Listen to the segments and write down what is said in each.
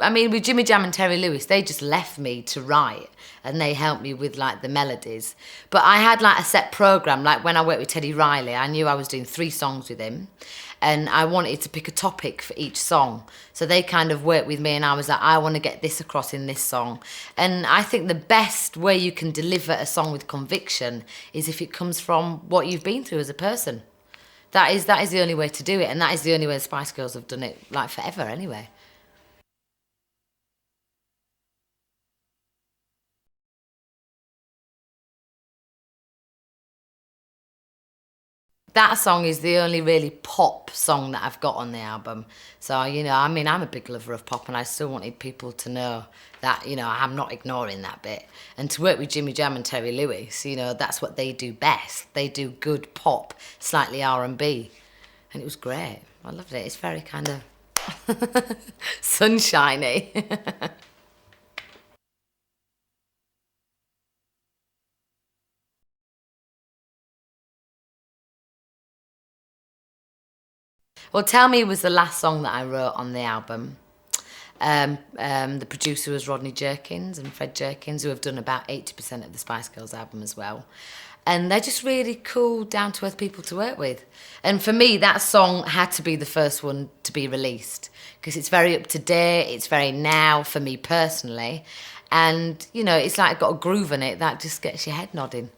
I mean, with Jimmy Jam and Terry Lewis, they just left me to write and they helped me with like the melodies. But I had like a set program. Like when I worked with Teddy Riley, I knew I was doing 3 songs with him and I wanted to pick a topic for each song. So they kind of worked with me and I was like, I want to get this across in this song. And I think the best way you can deliver a song with conviction is if it comes from what you've been through as a person. That is the only way to do it, and that is the only way the Spice Girls have done it, like forever anyway. That song is the only really pop song that I've got on the album. So, I mean, I'm a big lover of pop and I still wanted people to know that, I'm not ignoring that bit. And to work with Jimmy Jam and Terry Lewis, that's what they do best. They do good pop, slightly R&B. And it was great. I loved it. It's very kind of sunshiny. Well, Tell Me was the last song that I wrote on the album. The producer was Rodney Jerkins and Fred Jerkins, who have done about 80% of the Spice Girls album as well. And they're just really cool, down-to-earth people to work with. And for me, that song had to be the first one to be released because it's very up-to-date, it's very now for me personally. And, it's like got a groove in it that just gets your head nodding.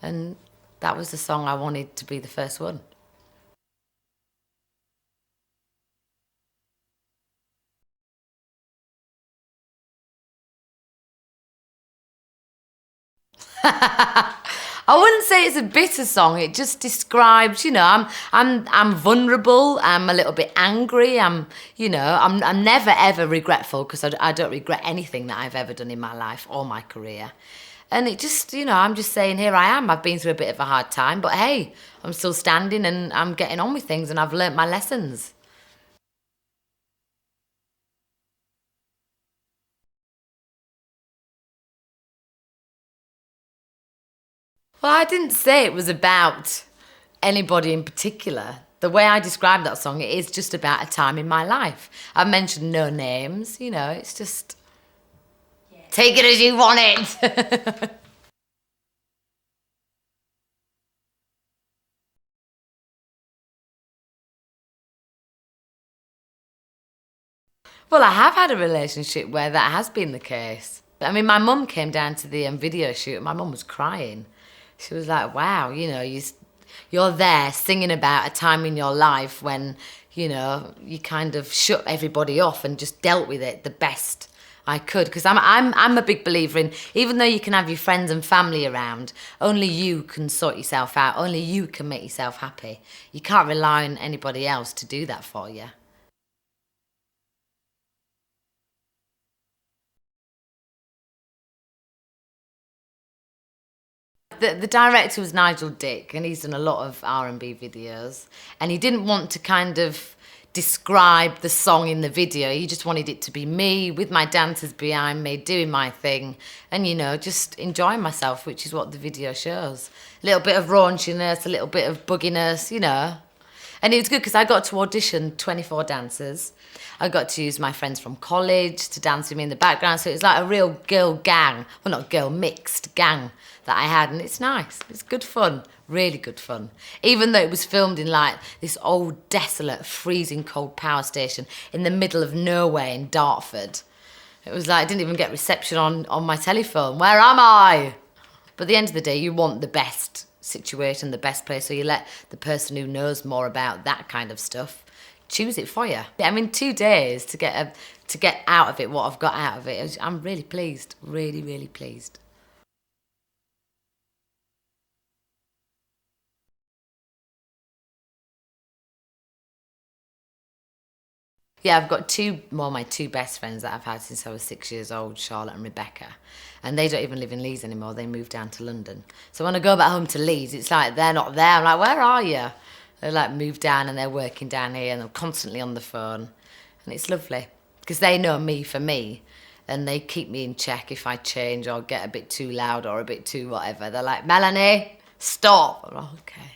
And that was the song I wanted to be the first one. I wouldn't say it's a bitter song. It just describes, I'm vulnerable. I'm a little bit angry. I'm never ever regretful because I don't regret anything that I've ever done in my life or my career. And it just, I'm just saying, here I am. I've been through a bit of a hard time, but hey, I'm still standing and I'm getting on with things and I've learnt my lessons. Well, I didn't say it was about anybody in particular. The way I describe that song, it is just about a time in my life. I've mentioned no names, it's just take it as you want it. Well, I have had a relationship where that has been the case. I mean, my mum came down to the video shoot and my mum was crying. She was like, wow, you're there singing about a time in your life when, you kind of shut everybody off and just dealt with it the best I could. Because I'm a big believer in, even though you can have your friends and family around, only you can sort yourself out. Only you can make yourself happy. You can't rely on anybody else to do that for you. The director was Nigel Dick, and he's done a lot of R&B videos. And he didn't want to kind of describe the song in the video. He just wanted it to be me with my dancers behind me doing my thing, and just enjoying myself, which is what the video shows. A little bit of raunchiness, a little bit of bugginess. And it was good because I got to audition 24 dancers. I got to use my friends from college to dance with me in the background. So it was like a real girl gang. Well, not girl, mixed gang that I had. And it's nice. It's good fun. Really good fun. Even though it was filmed in like this old, desolate, freezing cold power station in the middle of nowhere in Dartford. It was like I didn't even get reception on my telephone. Where am I? But at the end of the day, you want the best situation, the best place, so you let the person who knows more about that kind of stuff choose it for you. I mean, 2 days to get out of it what I've got out of it. I'm really pleased, really, really pleased. Yeah, I've got my two best friends that I've had since I was 6 years old, Charlotte and Rebecca. And they don't even live in Leeds anymore. They moved down to London. So when I go back home to Leeds, it's like they're not there. I'm like, where are you? They're like moved down and they're working down here and they're constantly on the phone. And it's lovely because they know me for me and they keep me in check if I change or get a bit too loud or a bit too whatever. They're like, Melanie, stop. I'm like, okay.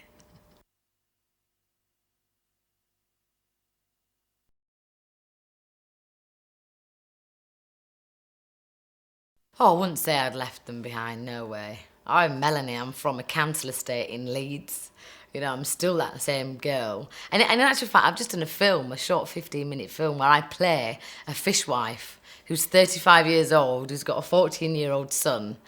Oh, I wouldn't say I'd left them behind, no way. I'm Melanie, I'm from a council estate in Leeds. You know, I'm still that same girl. And in actual fact, I've just done a film, a short 15-minute film, where I play a fishwife who's 35 years old, who's got a 14-year-old son.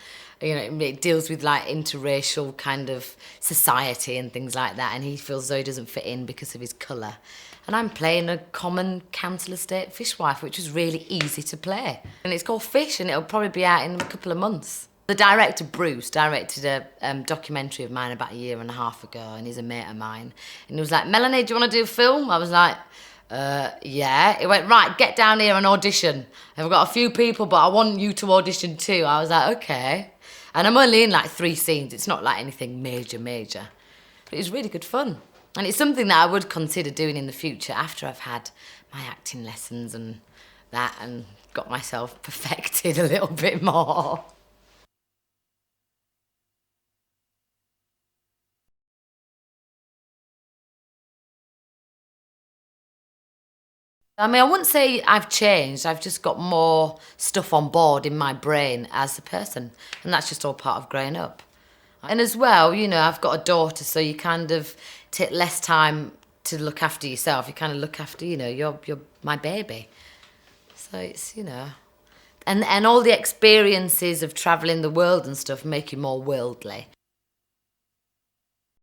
You know, it deals with like interracial kind of society and things like that, and he feels though he doesn't fit in because of his colour. And I'm playing a common council estate fishwife, which was really easy to play. And it's called Fish, and it'll probably be out in a couple of months. The director, Bruce, directed a documentary of mine about a year and a half ago, and he's a mate of mine. And he was like, Melanie, do you want to do a film? I was like, yeah. He went, right, get down here and audition. I've got a few people, but I want you to audition too. I was like, okay. And I'm only in like 3 scenes. It's not like anything major. But it was really good fun. And it's something that I would consider doing in the future after I've had my acting lessons and that and got myself perfected a little bit more. I mean, I wouldn't say I've changed. I've just got more stuff on board in my brain as a person. And that's just all part of growing up. And as well, you know, I've got a daughter, so you kind of take less time to look after yourself. You kind of look after, you know, you're my baby. So it's, you know, and all the experiences of travelling the world and stuff make you more worldly.